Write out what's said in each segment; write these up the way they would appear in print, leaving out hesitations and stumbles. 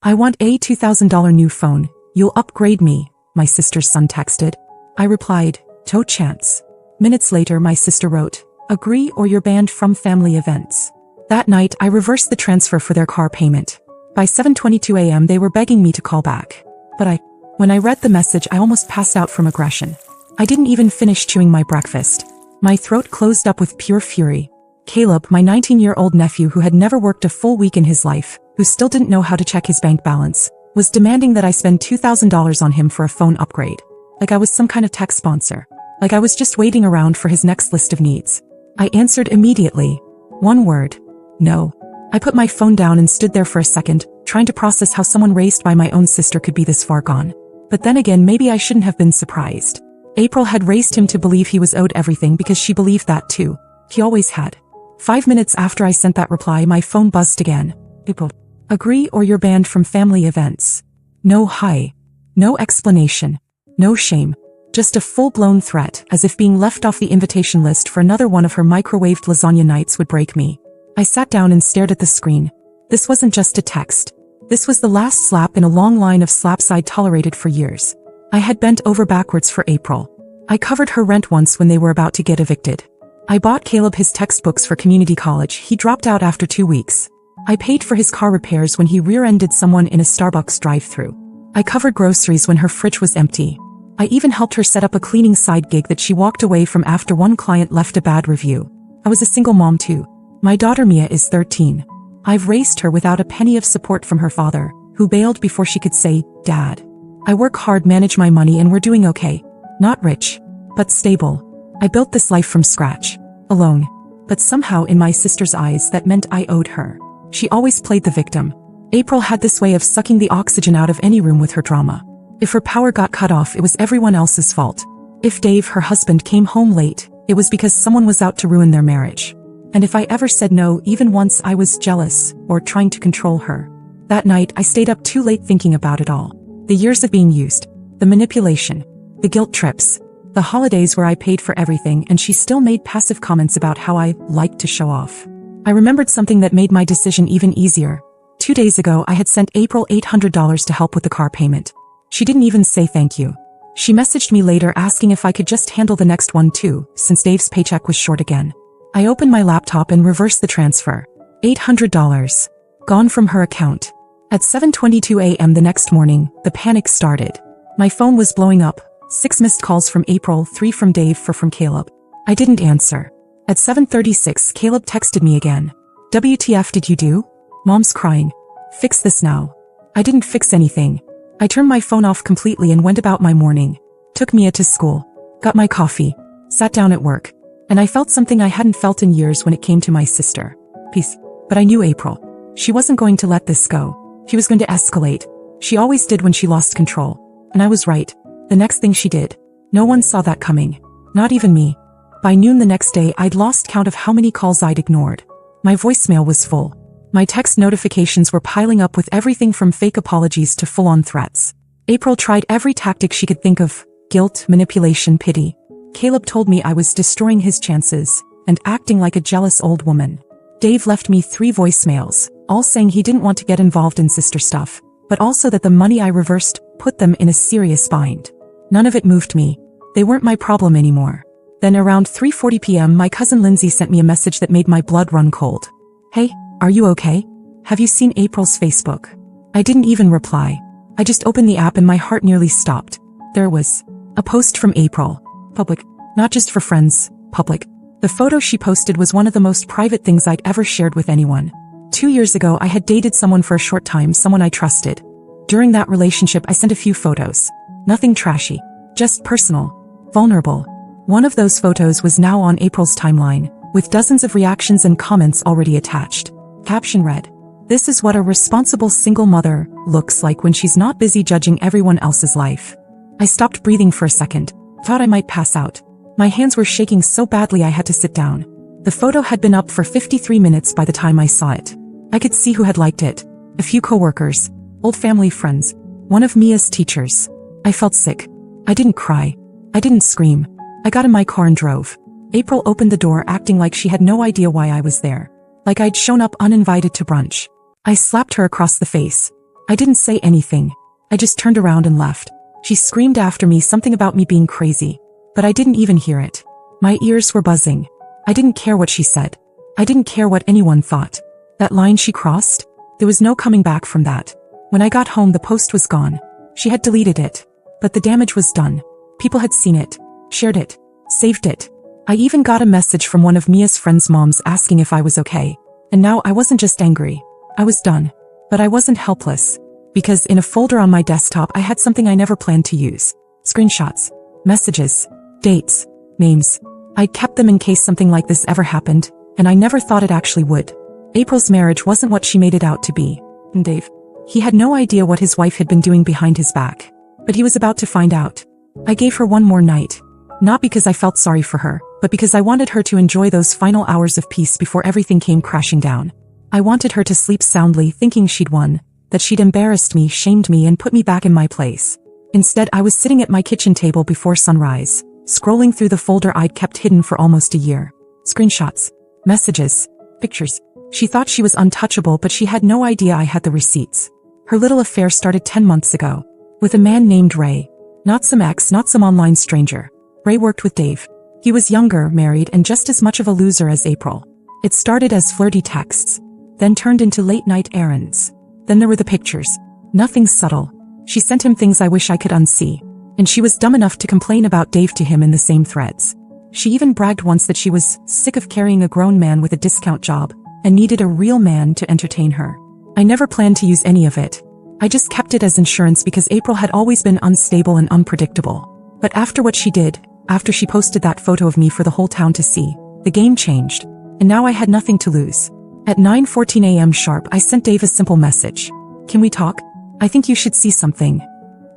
I want a $2,000 new phone. You'll upgrade me, my sister's son texted. I replied, "No chance." Minutes later my sister wrote, "Agree or you're banned from family events." That night I reversed the transfer for their car payment. By 7:22 a.m. they were begging me to call back. But when I read the message I almost passed out from aggression. I didn't even finish chewing my breakfast. My throat closed up with pure fury. Caleb, my 19-year-old nephew who had never worked a full week in his life, who still didn't know how to check his bank balance, was demanding that I spend $2,000 on him for a phone upgrade. Like I was some kind of tech sponsor. Like I was just waiting around for his next list of needs. I answered immediately. One word. No. I put my phone down and stood there for a second, trying to process how someone raised by my own sister could be this far gone. But then again, maybe I shouldn't have been surprised. April had raised him to believe he was owed everything because she believed that too. He always had. 5 minutes after I sent that reply, my phone buzzed again. April. Agree or you're banned from family events. No hi. No explanation. No shame. Just a full-blown threat, as if being left off the invitation list for another one of her microwaved lasagna nights would break me. I sat down and stared at the screen. This wasn't just a text. This was the last slap in a long line of slaps I'd tolerated for years. I had bent over backwards for April. I covered her rent once when they were about to get evicted. I bought Caleb his textbooks for community college. He dropped out after 2 weeks. I paid for his car repairs when he rear-ended someone in a Starbucks drive-thru. I covered groceries when her fridge was empty. I even helped her set up a cleaning side gig that she walked away from after one client left a bad review. I was a single mom too. My daughter Mia is 13. I've raised her without a penny of support from her father, who bailed before she could say, "Dad." I work hard, manage my money, and we're doing okay. Not rich, but stable. I built this life from scratch, alone. But somehow in my sister's eyes that meant I owed her. She always played the victim. April had this way of sucking the oxygen out of any room with her drama. If her power got cut off, it was everyone else's fault. If Dave, her husband, came home late, it was because someone was out to ruin their marriage. And if I ever said no, even once, I was jealous or trying to control her. That night, I stayed up too late thinking about it all. The years of being used, the manipulation, the guilt trips, the holidays where I paid for everything and she still made passive comments about how I liked to show off. I remembered something that made my decision even easier. 2 days ago, I had sent April $800 to help with the car payment. She didn't even say thank you. She messaged me later asking if I could just handle the next one too, since Dave's paycheck was short again. I opened my laptop and reversed the transfer. $800. Gone from her account. At 7:22 a.m. the next morning, the panic started. My phone was blowing up. 6 missed calls from April, 3 from Dave, 4 from Caleb. I didn't answer. At 7:36, Caleb texted me again. "WTF did you do? Mom's crying. Fix this now." I didn't fix anything. I turned my phone off completely and went about my morning. Took Mia to school. Got my coffee. Sat down at work. And I felt something I hadn't felt in years when it came to my sister. Peace. But I knew April. She wasn't going to let this go. She was going to escalate. She always did when she lost control. And I was right. The next thing she did. No one saw that coming. Not even me. By noon the next day, I'd lost count of how many calls I'd ignored. My voicemail was full. My text notifications were piling up with everything from fake apologies to full-on threats. April tried every tactic she could think of. Guilt, manipulation, pity. Caleb told me I was destroying his chances and acting like a jealous old woman. Dave left me 3 voicemails, all saying he didn't want to get involved in sister stuff, but also that the money I reversed put them in a serious bind. None of it moved me. They weren't my problem anymore. Then around 3:40 p.m. my cousin Lindsay sent me a message that made my blood run cold. "Hey, are you okay? Have you seen April's Facebook?" I didn't even reply. I just opened the app and my heart nearly stopped. There was a post from April. Public. Not just for friends. Public. The photo she posted was one of the most private things I'd ever shared with anyone. 2 years ago I had dated someone for a short time, someone I trusted. During that relationship I sent a few photos. Nothing trashy. Just personal. Vulnerable. One of those photos was now on April's timeline, with dozens of reactions and comments already attached. Caption read, "This is what a responsible single mother looks like when she's not busy judging everyone else's life." I stopped breathing for a second. Thought I might pass out. My hands were shaking so badly I had to sit down. The photo had been up for 53 minutes by the time I saw it. I could see who had liked it. A few coworkers, old family friends, one of Mia's teachers. I felt sick. I didn't cry. I didn't scream. I got in my car and drove. April opened the door acting like she had no idea why I was there. Like I'd shown up uninvited to brunch. I slapped her across the face. I didn't say anything. I just turned around and left. She screamed after me something about me being crazy, but I didn't even hear it. My ears were buzzing. I didn't care what she said. I didn't care what anyone thought. That line she crossed? There was no coming back from that. When I got home, the post was gone. She had deleted it. But the damage was done. People had seen it, shared it, saved it. I even got a message from one of Mia's friends' moms asking if I was okay. And now I wasn't just angry. I was done. But I wasn't helpless. Because in a folder on my desktop I had something I never planned to use. Screenshots, messages, dates, names. I'd kept them in case something like this ever happened, and I never thought it actually would. April's marriage wasn't what she made it out to be. And Dave, he had no idea what his wife had been doing behind his back. But he was about to find out. I gave her one more night. Not because I felt sorry for her, but because I wanted her to enjoy those final hours of peace before everything came crashing down. I wanted her to sleep soundly thinking she'd won, that she'd embarrassed me, shamed me, and put me back in my place. Instead, I was sitting at my kitchen table before sunrise, scrolling through the folder I'd kept hidden for almost a year. Screenshots, messages, pictures. She thought she was untouchable, but she had no idea I had the receipts. Her little affair started 10 months ago, with a man named Ray. Not some ex, not some online stranger. Ray worked with Dave. He was younger, married, and just as much of a loser as April. It started as flirty texts, then turned into late-night errands. Then there were the pictures. Nothing subtle. She sent him things I wish I could unsee. And she was dumb enough to complain about Dave to him in the same threads. She even bragged once that she was sick of carrying a grown man with a discount job and needed a real man to entertain her. I never planned to use any of it. I just kept it as insurance because April had always been unstable and unpredictable. But after what she did, after she posted that photo of me for the whole town to see, the game changed. And now I had nothing to lose. At 9:14 a.m. sharp, I sent Dave a simple message. Can we talk? I think you should see something.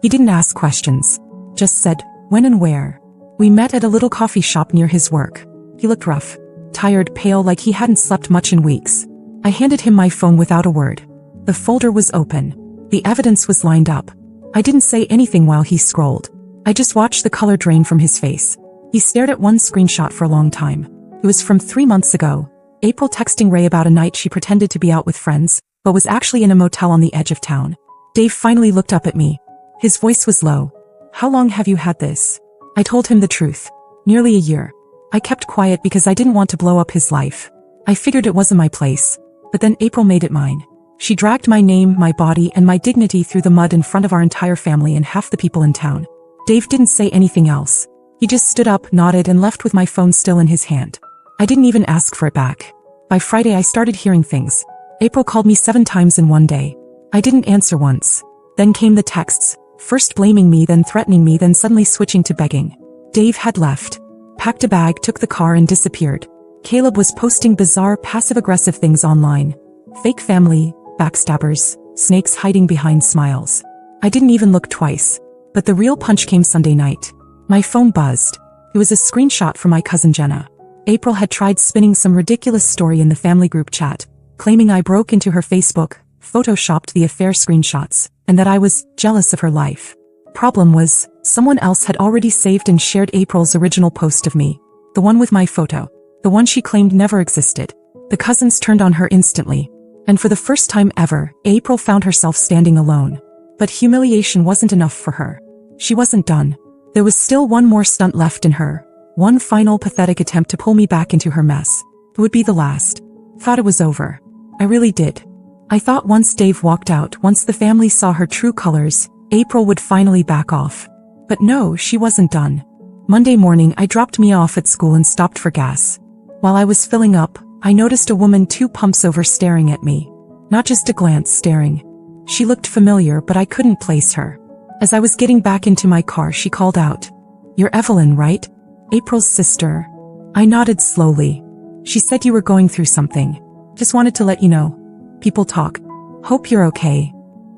He didn't ask questions. Just said, when and where. We met at a little coffee shop near his work. He looked rough, tired, pale, like he hadn't slept much in weeks. I handed him my phone without a word. The folder was open. The evidence was lined up. I didn't say anything while he scrolled. I just watched the color drain from his face. He stared at one screenshot for a long time. It was from 3 months ago. April texting Ray about a night she pretended to be out with friends, but was actually in a motel on the edge of town. Dave finally looked up at me. His voice was low. How long have you had this? I told him the truth. Nearly a year. I kept quiet because I didn't want to blow up his life. I figured it wasn't my place. But then April made it mine. She dragged my name, my body, and my dignity through the mud in front of our entire family and half the people in town. Dave didn't say anything else. He just stood up, nodded, and left with my phone still in his hand. I didn't even ask for it back. By Friday I started hearing things. April called me 7 times in one day. I didn't answer once. Then came the texts, first blaming me, then threatening me, then suddenly switching to begging. Dave had left. Packed a bag, took the car, and disappeared. Caleb was posting bizarre, passive-aggressive things online. Fake family, backstabbers, snakes hiding behind smiles. I didn't even look twice. But the real punch came Sunday night. My phone buzzed. It was a screenshot from my cousin Jenna. April had tried spinning some ridiculous story in the family group chat, claiming I broke into her Facebook, photoshopped the affair screenshots, and that I was jealous of her life. Problem was, someone else had already saved and shared April's original post of me. The one with my photo. The one she claimed never existed. The cousins turned on her instantly. And for the first time ever, April found herself standing alone. But humiliation wasn't enough for her. She wasn't done. There was still one more stunt left in her. One final pathetic attempt to pull me back into her mess. It would be the last. Thought it was over. I really did. I thought once Dave walked out, once the family saw her true colors, April would finally back off. But no, she wasn't done. Monday morning I dropped Mia off at school and stopped for gas. While I was filling up, I noticed a woman 2 pumps over staring at me. Not just a glance, staring. She looked familiar, but I couldn't place her. As I was getting back into my car, she called out, "You're Evelyn, right? April's sister." I nodded slowly. "She said you were going through something. Just wanted to let you know. People talk. Hope you're okay."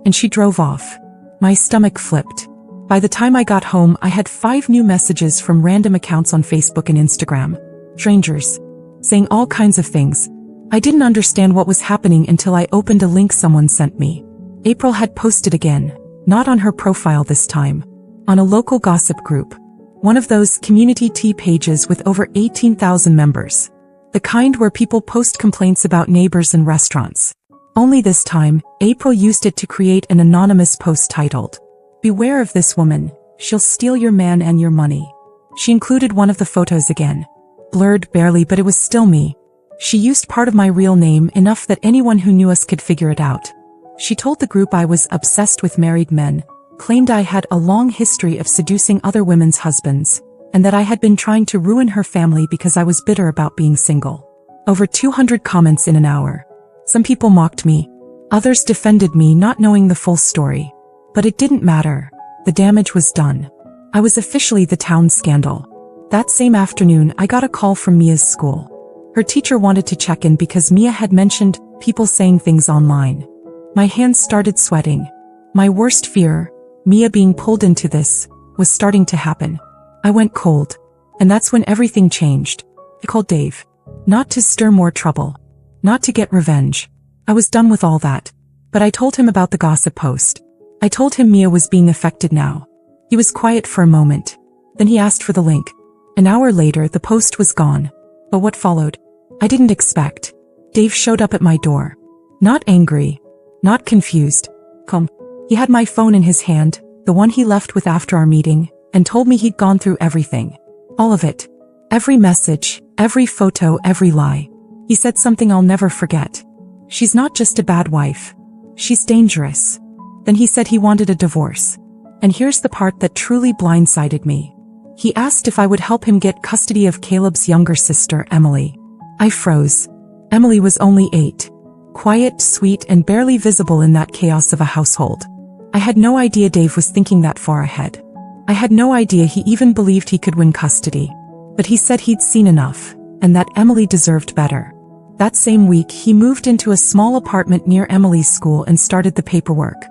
And she drove off. My stomach flipped. By the time I got home, I had 5 new messages from random accounts on Facebook and Instagram. Strangers. Saying all kinds of things. I didn't understand what was happening until I opened a link someone sent me. April had posted again. Not on her profile this time. On a local gossip group. One of those community tea pages with over 18,000 members. The kind where people post complaints about neighbors and restaurants. Only this time, April used it to create an anonymous post titled, "Beware of this woman, she'll steal your man and your money." She included one of the photos again. Blurred barely, but it was still me. She used part of my real name enough that anyone who knew us could figure it out. She told the group I was obsessed with married men, claimed I had a long history of seducing other women's husbands, and that I had been trying to ruin her family because I was bitter about being single. Over 200 comments in an hour. Some people mocked me. Others defended me, not knowing the full story. But it didn't matter. The damage was done. I was officially the town scandal. That same afternoon, I got a call from Mia's school. Her teacher wanted to check in because Mia had mentioned people saying things online. My hands started sweating. My worst fear, Mia being pulled into this, was starting to happen. I went cold. And that's when everything changed. I called Dave. Not to stir more trouble. Not to get revenge. I was done with all that. But I told him about the gossip post. I told him Mia was being affected now. He was quiet for a moment. Then he asked for the link. An hour later, the post was gone. But what followed? I didn't expect. Dave showed up at my door. Not angry. Not confused. Calm. He had my phone in his hand, the one he left with after our meeting, and told me he'd gone through everything. All of it. Every message, every photo, every lie. He said something I'll never forget. "She's not just a bad wife. She's dangerous." Then he said he wanted a divorce. And here's the part that truly blindsided me. He asked if I would help him get custody of Caleb's younger sister, Emily. I froze. Emily was only 8. Quiet, sweet, and barely visible in that chaos of a household. I had no idea Dave was thinking that far ahead. I had no idea he even believed he could win custody. But he said he'd seen enough, and that Emily deserved better. That same week, he moved into a small apartment near Emily's school and started the paperwork.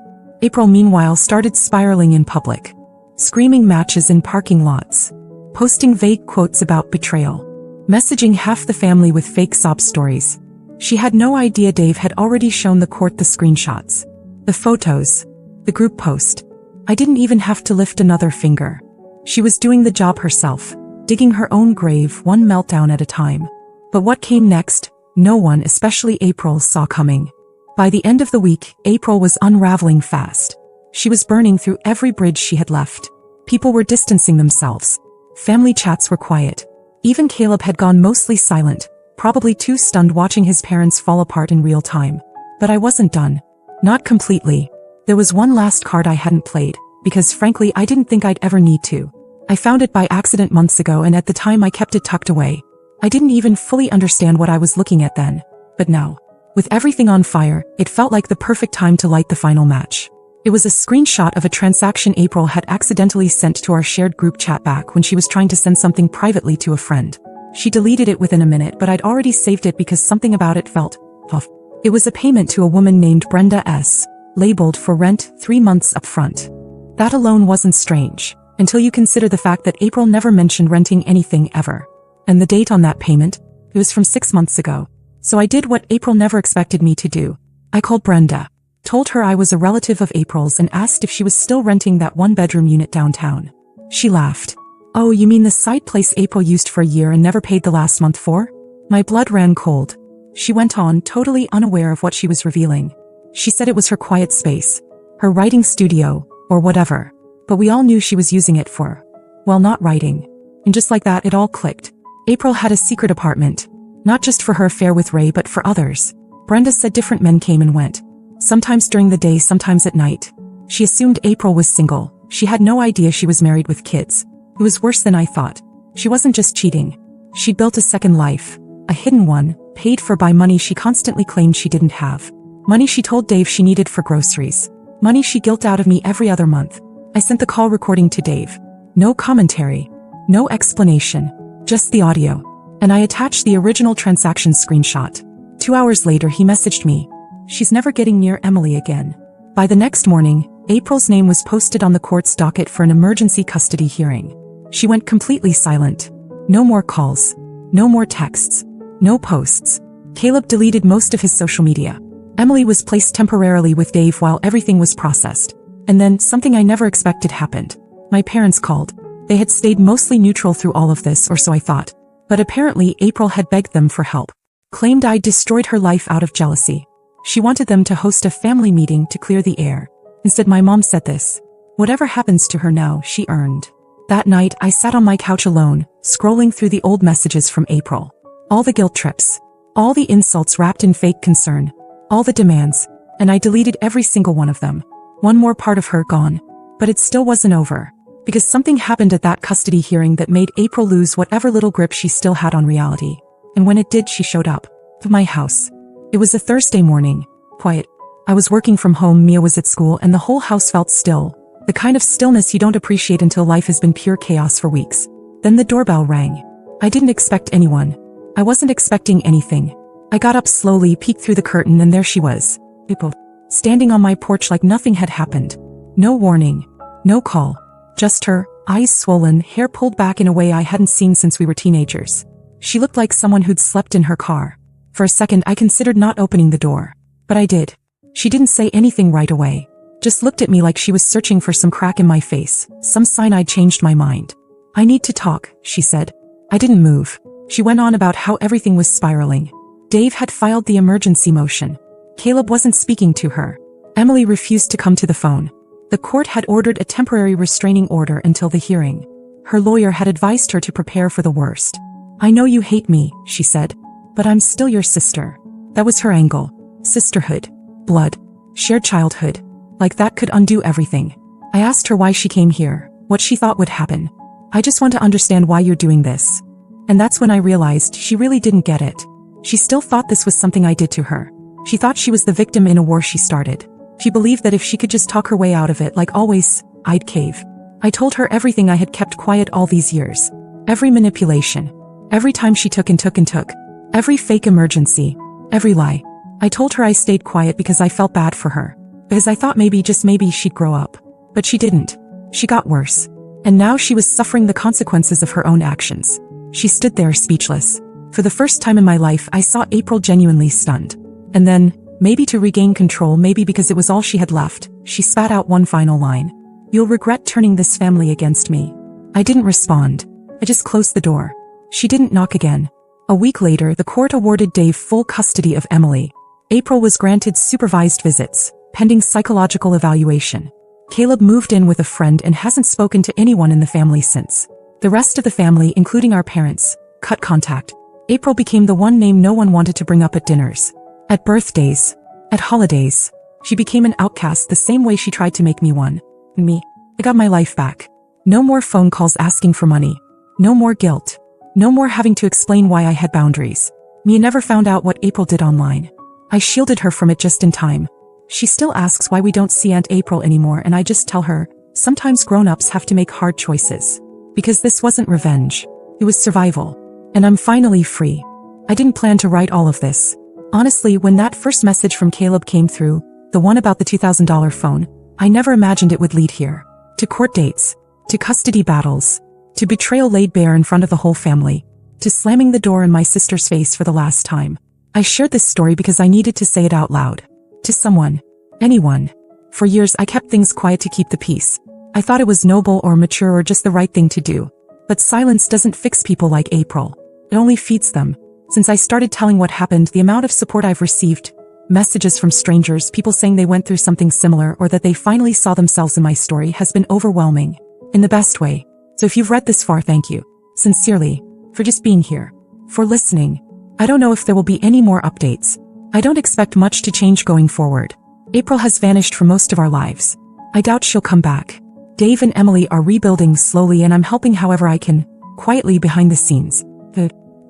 April, meanwhile, started spiraling in public. Screaming matches in parking lots. Posting vague quotes about betrayal. Messaging half the family with fake sob stories. She had no idea Dave had already shown the court the screenshots. The photos. The group post. I didn't even have to lift another finger. She was doing the job herself, digging her own grave one meltdown at a time. But what came next, no one, especially April, saw coming. By the end of the week, April was unraveling fast. She was burning through every bridge she had left. People were distancing themselves. Family chats were quiet. Even Caleb had gone mostly silent, probably too stunned watching his parents fall apart in real time. But I wasn't done. Not completely. There was one last card I hadn't played, because frankly I didn't think I'd ever need to. I found it by accident months ago, and at the time I kept it tucked away. I didn't even fully understand what I was looking at then. But now, with everything on fire, it felt like the perfect time to light the final match. It was a screenshot of a transaction April had accidentally sent to our shared group chat back when she was trying to send something privately to a friend. She deleted it within a minute, but I'd already saved it because something about it felt off. It was a payment to a woman named Brenda S., labeled for rent 3 months up front. That alone wasn't strange, until you consider the fact that April never mentioned renting anything ever. And the date on that payment? It was from 6 months ago. So I did what April never expected me to do. I called Brenda. Told her I was a relative of April's and asked if she was still renting that 1-bedroom unit downtown. She laughed. "Oh, you mean the side place April used for a year and never paid the last month for?" My blood ran cold. She went on, totally unaware of what she was revealing. She said it was her quiet space, her writing studio, or whatever. But we all knew she was using it for, well, not writing. And just like that, it all clicked. April had a secret apartment. Not just for her affair with Ray, but for others. Brenda said different men came and went. Sometimes during the day, sometimes at night. She assumed April was single. She had no idea she was married with kids. It was worse than I thought. She wasn't just cheating. She built a second life. A hidden one, paid for by money she constantly claimed she didn't have. Money she told Dave she needed for groceries. Money she guilt out of me every other month. I sent the call recording to Dave. No commentary. No explanation. Just the audio. And I attached the original transaction screenshot. 2 hours later, he messaged me. "She's never getting near Emily again." By the next morning, April's name was posted on the court's docket for an emergency custody hearing. She went completely silent. No more calls. No more texts. No posts. Caleb deleted most of his social media. Emily was placed temporarily with Dave while everything was processed. And then, something I never expected happened. My parents called. They had stayed mostly neutral through all of this, or so I thought. But apparently April had begged them for help. Claimed I'd destroyed her life out of jealousy. She wanted them to host a family meeting to clear the air. Instead, my mom said this: "Whatever happens to her now, she earned." That night, I sat on my couch alone, scrolling through the old messages from April. All the guilt trips. All the insults wrapped in fake concern. All the demands. And I deleted every single one of them. One more part of her gone. But it still wasn't over. Because something happened at that custody hearing that made April lose whatever little grip she still had on reality. And when it did, she showed up. To my house. It was a Thursday morning. Quiet. I was working from home, Mia was at school, and the whole house felt still. The kind of stillness you don't appreciate until life has been pure chaos for weeks. Then the doorbell rang. I didn't expect anyone. I wasn't expecting anything. I got up slowly, peeked through the curtain, and there she was. April. Standing on my porch like nothing had happened. No warning. No call. Just her, eyes swollen, hair pulled back in a way I hadn't seen since we were teenagers. She looked like someone who'd slept in her car. For a second I considered not opening the door. But I did. She didn't say anything right away. Just looked at me like she was searching for some crack in my face, some sign I'd changed my mind. "I need to talk," she said. I didn't move. She went on about how everything was spiraling. Dave had filed the emergency motion. Caleb wasn't speaking to her. Emily refused to come to the phone. The court had ordered a temporary restraining order until the hearing. Her lawyer had advised her to prepare for the worst. "I know you hate me," she said, "but I'm still your sister." That was her angle. Sisterhood. Blood. Shared childhood. Like that could undo everything. I asked her why she came here, what she thought would happen. "I just want to understand why you're doing this." And that's when I realized she really didn't get it. She still thought this was something I did to her. She thought she was the victim in a war she started. She believed that if she could just talk her way out of it like always, I'd cave. I told her everything I had kept quiet all these years. Every manipulation. Every time she took and took and took. Every fake emergency. Every lie. I told her I stayed quiet because I felt bad for her. Because I thought maybe, just maybe, she'd grow up. But she didn't. She got worse. And now she was suffering the consequences of her own actions. She stood there speechless. For the first time in my life, I saw April genuinely stunned. And then, maybe to regain control, maybe because it was all she had left, she spat out one final line. "You'll regret turning this family against me." I didn't respond. I just closed the door. She didn't knock again. A week later, the court awarded Dave full custody of Emily. April was granted supervised visits, pending psychological evaluation. Caleb moved in with a friend and hasn't spoken to anyone in the family since. The rest of the family, including our parents, cut contact. April became the one name no one wanted to bring up at dinners. At birthdays. At holidays. She became an outcast the same way she tried to make me one. Me. I got my life back. No more phone calls asking for money. No more guilt. No more having to explain why I had boundaries. Mia never found out what April did online. I shielded her from it just in time. She still asks why we don't see Aunt April anymore, and I just tell her, sometimes grown-ups have to make hard choices. Because this wasn't revenge. It was survival. And I'm finally free. I didn't plan to write all of this. Honestly, when that first message from Caleb came through, the one about the $2,000 phone, I never imagined it would lead here. To court dates. To custody battles. To betrayal laid bare in front of the whole family. To slamming the door in my sister's face for the last time. I shared this story because I needed to say it out loud. To someone. Anyone. For years I kept things quiet to keep the peace. I thought it was noble or mature or just the right thing to do. But silence doesn't fix people like April. It only feeds them. Since I started telling what happened, the amount of support I've received, messages from strangers, people saying they went through something similar or that they finally saw themselves in my story, has been overwhelming. In the best way. So if you've read this far, thank you. Sincerely. For just being here. For listening. I don't know if there will be any more updates. I don't expect much to change going forward. April has vanished from most of our lives. I doubt she'll come back. Dave and Emily are rebuilding slowly and I'm helping however I can, quietly behind the scenes.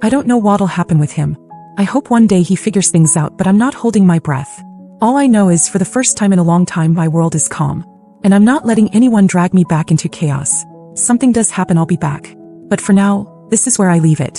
I don't know what'll happen with him. I hope one day he figures things out, but I'm not holding my breath. All I know is for the first time in a long time my world is calm. And I'm not letting anyone drag me back into chaos. Something does happen, I'll be back. But for now, this is where I leave it.